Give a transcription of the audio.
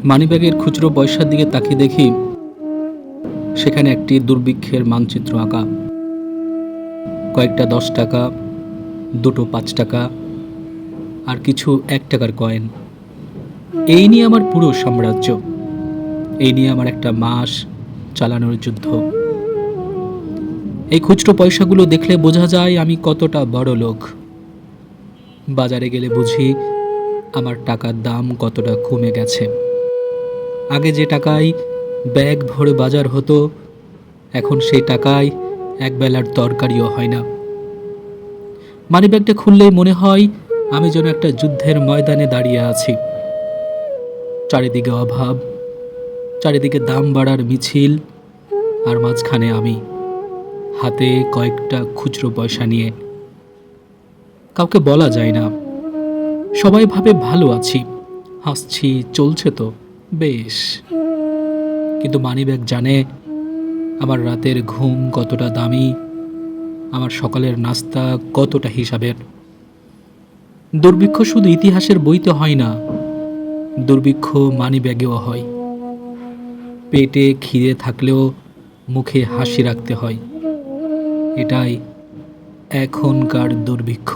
মানিব্যাগের খুচরো পয়সার দিকে তাকিয়ে দেখি সেখানে একটি দুর্ভিক্ষের মানচিত্র আঁকা। কয়েকটা 10 টাকা, দুটো 5 টাকা আর কিছু 1 টাকার কয়েন। এই নিয়ে আমার পুরো সাম্রাজ্য, এই নিয়ে আমার একটা মাস চালানোর যুদ্ধ। এই খুচরো পয়সাগুলো দেখলে বোঝা যায় আমি কতটা বড় লোক। বাজারে গেলে বুঝি আমার টাকার দাম কতটা কমে গেছে। আগে যে টাকায় ব্যাগ ভরে বাজার হতো, এখন সেই টাকায় একবেলার তরকারিও হয় না। মানিব্যাগটা খুললেই মনে হয় আমি যেন একটা যুদ্ধের ময়দানে দাঁড়িয়ে আছি। চারিদিকে অভাব, চারিদিকে দাম বাড়ার মিছিল, আর মাঝখানে আমি হাতে কয়েকটা খুচরো পয়সা নিয়ে। কাউকে বলা যায় না, সবাই ভাবে ভালো আছি, হাসছি, চলছে তো বেশ। কিন্তু মানিব্যাগ জানে আমার রাতের ঘুম কতটা দামি, আমার সকালের নাস্তা কতটা হিসাবের। দুর্ভিক্ষ শুধু ইতিহাসের বইতে হয় না, দুর্ভিক্ষ মানিব্যাগেও হয়। পেটে খিদে থাকলেও মুখে হাসি রাখতে হয়। এটাই এখনকার দুর্ভিক্ষ।